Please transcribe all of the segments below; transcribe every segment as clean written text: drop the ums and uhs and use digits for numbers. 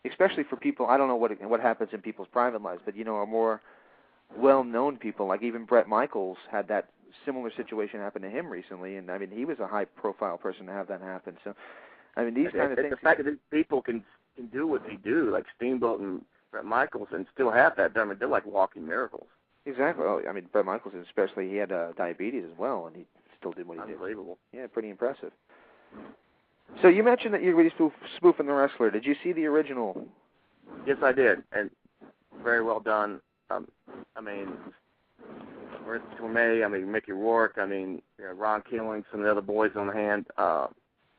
especially for people, I don't know what happens in people's private lives, but, are more well-known people, like even Bret Michaels had that similar situation happen to him recently, and, I mean, he was a high-profile person to have that happen. So, I mean, these kind of things. The fact that these people can do what they do, like Steamboat and Bret Michaels, and still have that, I mean, they're like walking miracles. Exactly. Oh, I mean, Bret Michaels especially, he had diabetes as well, and he still did what he did. Unbelievable. Yeah, pretty impressive. So you mentioned that you're really spoofing The Wrestler. Did you see the original? Yes, I did, and very well done. I mean, Marissa Tomei, I mean, Mickey Rourke, I mean, Ron Killing, some of the other boys on hand,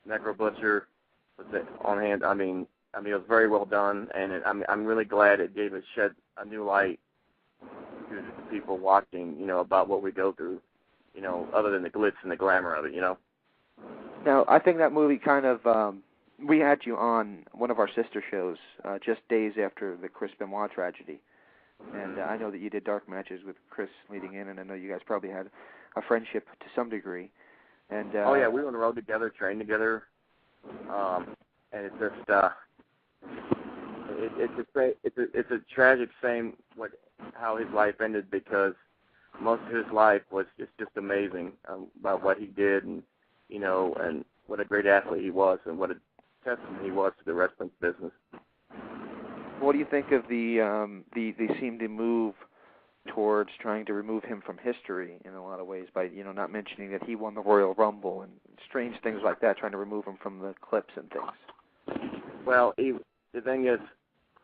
Necro Butcher was on hand. I mean, it was very well done, and I'm really glad it shed a new light to the people watching, about what we go through, other than the glitz and the glamour of it, Now, I think that movie kind of, we had you on one of our sister shows just days after the Chris Benoit tragedy. And I know that you did dark matches with Chris leading in, and I know you guys probably had a friendship to some degree. And oh, yeah, we were on the road together, trained together. And it's just, it's a tragic shame how his life ended, because most of his life was just amazing about what he did, and and what a great athlete he was, and what a testament he was to the wrestling business. What do you think of they seem to move towards trying to remove him from history in a lot of ways by not mentioning that he won the Royal Rumble and strange things like that, trying to remove him from the clips and things? Well, the thing is,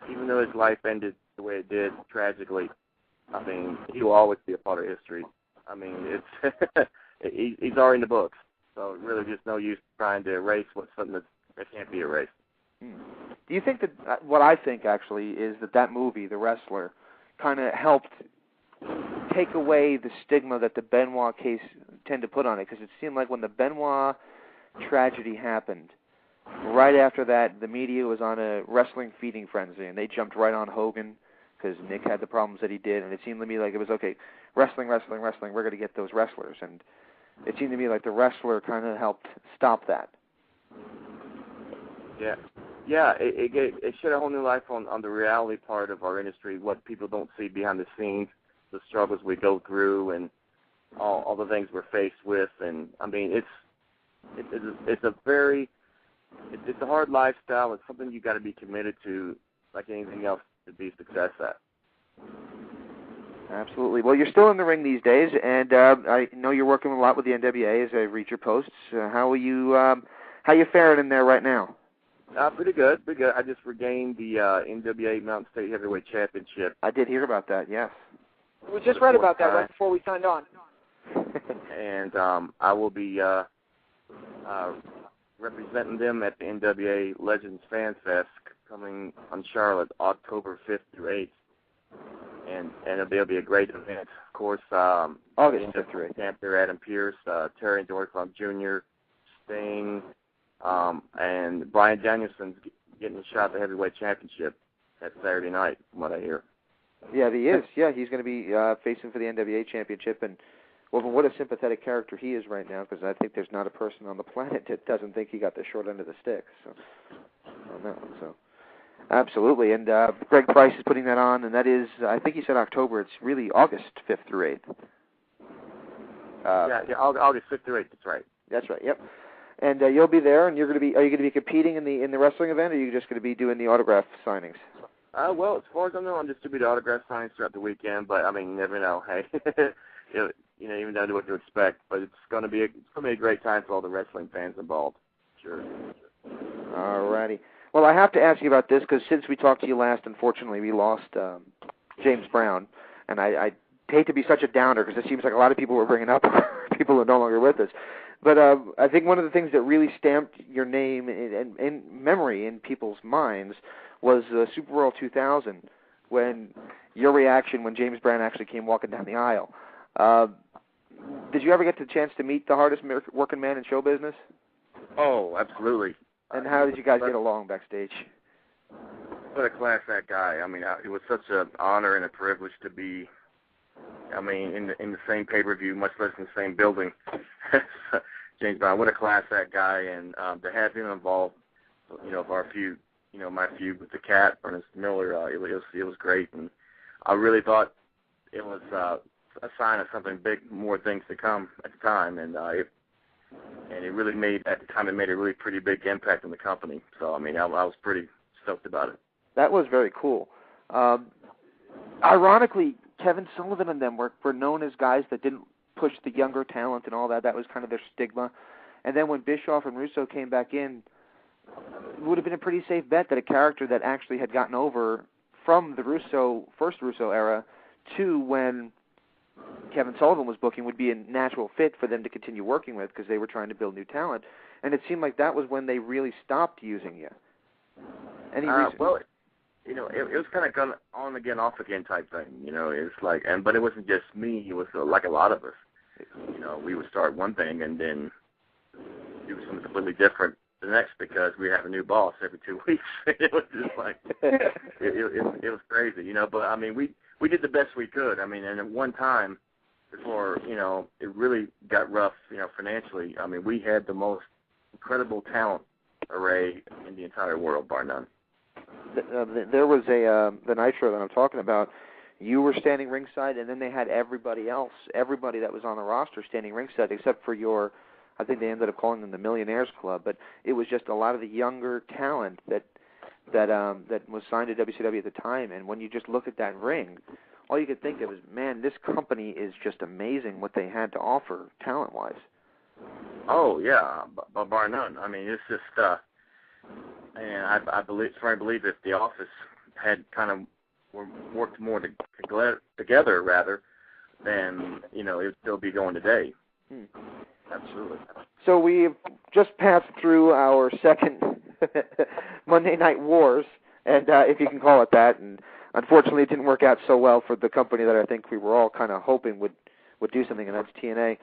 even though his life ended the way it did, tragically, I mean, he will always be a part of history. I mean, it's he's already in the books, so really just no use trying to erase something that can't be erased. Do you think that, what I think actually is that movie, The Wrestler, kind of helped take away the stigma that the Benoit case tend to put on it? Because it seemed like when the Benoit tragedy happened, right after that, the media was on a wrestling feeding frenzy, and they jumped right on Hogan because Nick had the problems that he did, and it seemed to me like it was, okay, wrestling, we're going to get those wrestlers. And it seemed to me like The Wrestler kind of helped stop that. Yeah, it shed a whole new life on the reality part of our industry, what people don't see behind the scenes, the struggles we go through, and all the things we're faced with. And I mean, it's a hard lifestyle. It's something you got to be committed to, like anything else, to be a success at. Absolutely. Well, you're still in the ring these days, and I know you're working a lot with the NWA as I read your posts. How are you faring in there right now? Pretty good. I just regained the NWA Mountain State Heavyweight Championship. I did hear about that, yes. We just read about that right before we signed on. And I will be representing them at the NWA Legends Fan Fest coming on Charlotte, October 5th through 8th. And it'll be a great event. Of course, August 5th through 8th. Camp there, Adam Pearce, Terry and George Funk Jr., Sting, and Bryan Danielson's getting a shot at the heavyweight championship that Saturday night, from what I hear. Yeah, he is. Yeah, he's going to be facing for the NWA championship, and well, what a sympathetic character he is right now, because I think there's not a person on the planet that doesn't think he got the short end of the stick. So, on that one, so absolutely. And Greg Price is putting that on, and that is, I think he said October. It's really August 5th through 8th. August 5th through 8th. That's right. That's right. Yep. And you'll be there, and you're going to be. Are you going to be competing in the wrestling event, or are you just going to be doing the autograph signings? Well, as far as I know, I'm distributing autograph signings throughout the weekend, but I mean, you never know. Hey, you even don't know what to expect. But it's going to be a great time for all the wrestling fans involved. Sure. All righty. Well, I have to ask you about this because since we talked to you last, unfortunately, we lost James Brown, and I hate to be such a downer because it seems like a lot of people were bringing up people who are no longer with us. But I think one of the things that really stamped your name in memory in people's minds was Super Bowl 2000, when your reaction when James Brown actually came walking down the aisle. Did you ever get the chance to meet the hardest working man in show business? Oh, absolutely. And how did you guys get along backstage? What a class act guy. I mean, it was such an honor and a privilege to be, I mean, in the same pay-per-view, much less in the same building. James Brown, what a class act guy, and to have him involved, for our feud my feud with the Cat, Ernest Miller, it was great, and I really thought it was a sign of something big, more things to come at the time, and it really made, at the time, it made a really pretty big impact on the company. So, I mean, I was pretty stoked about it. That was very cool. Ironically, Kevin Sullivan and them were known as guys that didn't push the younger talent and all that. That was kind of their stigma. And then when Bischoff and Russo came back in, it would have been a pretty safe bet that a character that actually had gotten over from the first Russo era to when Kevin Sullivan was booking would be a natural fit for them to continue working with because they were trying to build new talent. And it seemed like that was when they really stopped using you. Any reason? Well, it was kind of on again, off again type thing. It's like, but it wasn't just me. It was like a lot of us. We would start one thing and then do something completely different the next because we have a new boss every 2 weeks. It was just like it was crazy, But I mean, we did the best we could. I mean, and at one time before it really got rough, financially. I mean, we had the most incredible talent array in the entire world, bar none. There was the Nitro that I'm talking about. You were standing ringside, and then they had everybody that was on the roster standing ringside, except for I think they ended up calling them the Millionaires Club, but it was just a lot of the younger talent that was signed to WCW at the time. And when you just look at that ring, all you could think of is, man, this company is just amazing what they had to offer talent-wise. Oh yeah, bar none. I mean, it's just, and I believe if the Office had kind of worked more together rather, then it would still be going today. Absolutely. So we've just passed through our second Monday Night Wars, and if you can call it that, and unfortunately it didn't work out so well for the company that I think we were all kind of hoping would do something, and that's TNA.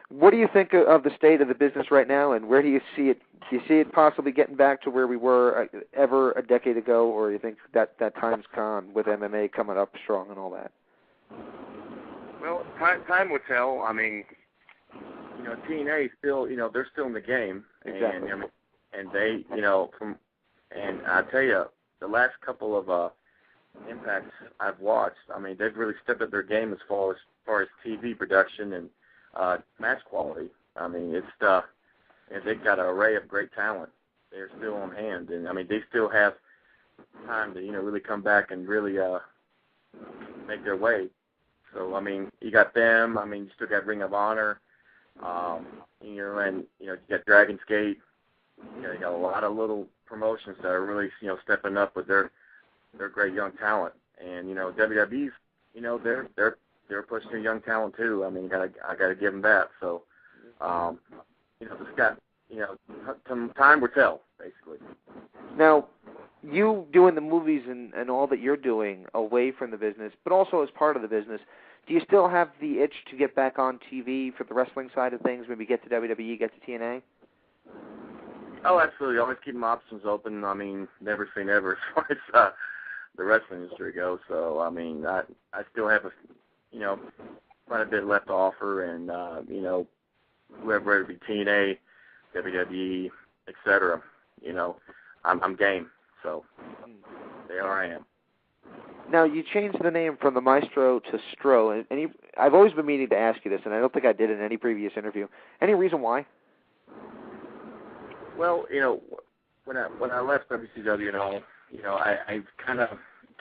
What do you think of the state of the business right now, and where do you see it? Do you see it possibly getting back to where we were ever a decade ago, or do you think that time's gone with MMA coming up strong and all that? Well, time will tell. I mean, TNA is still, they're still in the game, exactly. and they, and I tell you, the last couple of impacts I've watched, I mean, they've really stepped up their game as far as TV production and match quality. I mean, and they've got an array of great talent. They're still on hand, and I mean, they still have time to, really come back and really make their way. So I mean, you got them. I mean, you still got Ring of Honor. And you got Dragon's Gate. You got a lot of little promotions that are really, stepping up with their great young talent. And WWE's, they're pushing their young talent too. I mean, I gotta give them that. So, just got, some time will tell, basically. Now, you doing the movies and all that you're doing away from the business, but also as part of the business, do you still have the itch to get back on TV for the wrestling side of things, maybe get to WWE, get to TNA? Oh, absolutely. Always keep my options open. I mean, never say never as far as the wrestling industry goes. So, I mean, I still have quite a bit left to offer, and, whoever it be TNA, WWE, etc., I'm game. So, there I am. Now, you changed the name from the Maestro to Stro, and I've always been meaning to ask you this, and I don't think I did in any previous interview. Any reason why? Well, when I left WCW, I kind of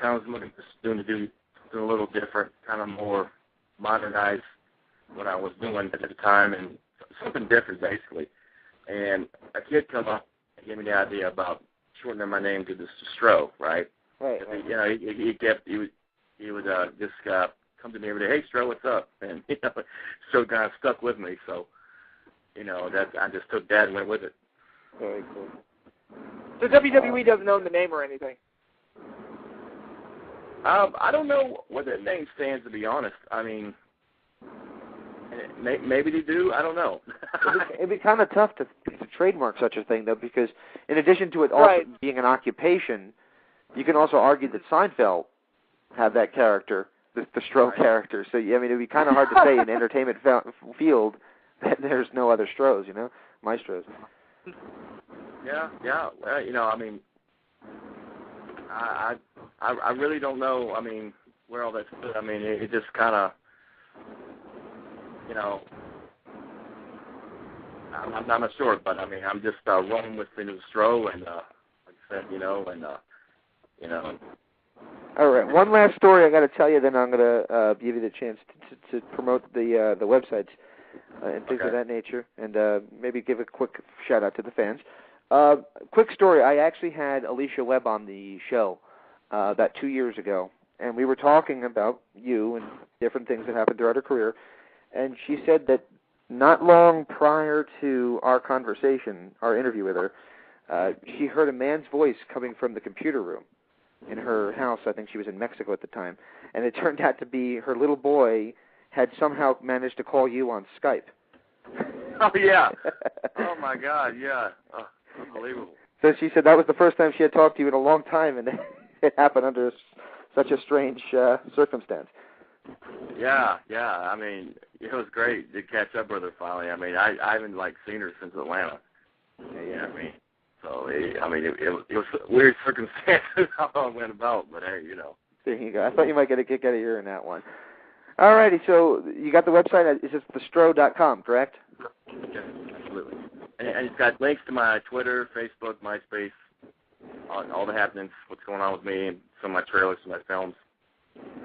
was looking for doing a little different, kind of more modernize what I was doing at the time, and something different basically. And a kid come up and gave me the idea about shortening my name to the Stro, right? Right. He would just come to me every day. Hey, Stro, what's up? And so kind of stuck with me. So that I just took that and went with it. Very cool. So WWE doesn't own the name or anything? I don't know what that name stands, to be honest. I mean, maybe they do. I don't know. It'd be kind of tough to trademark such a thing, though, because in addition to it also being an occupation, you can also argue that Seinfeld had that character, the Stro character. So, I mean, it'd be kind of hard to say in the entertainment field that there's no other Stros, Maestros. Yeah. Well, I mean, I really don't know. I mean, where all that stood. I mean, it just kind of, you know, I'm not sure, but I mean, I'm just rolling with the Stro, and like I said, you know. All right, one last story I got to tell you, then I'm going to give you the chance to promote the websites and things of that nature, and maybe give a quick shout out to the fans. Quick story: I actually had Alicia Webb on the show about 2 years ago, and we were talking about you and different things that happened throughout her career, and she said that not long prior to our conversation, our interview with her, she heard a man's voice coming from the computer room in her house. I think she was in Mexico at the time, and it turned out to be her little boy had somehow managed to call you on Skype. Oh, yeah. Oh, my God, yeah. Oh, unbelievable. So she said that was the first time she had talked to you in a long time, and it happened under such a strange circumstance. Yeah. I mean, it was great to catch up with her finally. I mean, I haven't, seen her since Atlanta. Yeah, I mean, so, it was weird circumstances how it went about, but hey, you know. There you go. I thought you might get a kick out of hearing that one. All righty, so you got the website. It's just thestro.com, correct? Yes, absolutely. And it's got links to my Twitter, Facebook, MySpace, all the happenings, what's going on with me, and some of my trailers, some of my films.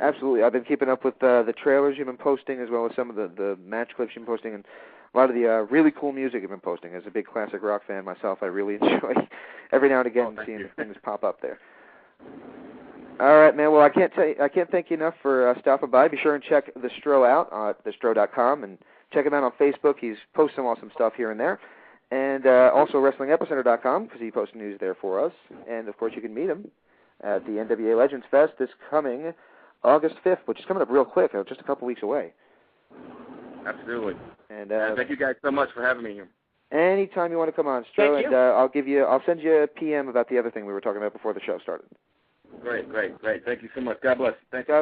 Absolutely. I've been keeping up with the trailers you've been posting, as well as some of the match clips you've been posting, and a lot of the really cool music you've been posting. As a big classic rock fan myself, I really enjoy every now and again seeing things pop up there. All right, man. Well, I can't thank you enough for stopping by. Be sure and check the Stro out at thestro.com, and check him out on Facebook. He's posting some awesome stuff here and there. And also WrestlingEpicenter.com, because he posts news there for us. And, of course, you can meet him at the NWA Legends Fest this coming August 5th, which is coming up real quick, just a couple weeks away. Absolutely. And thank you guys so much for having me here. Anytime you want to come on, Stro, and I'll send you a PM about the other thing we were talking about before the show started. Great. Thank you so much. God bless. Thank you.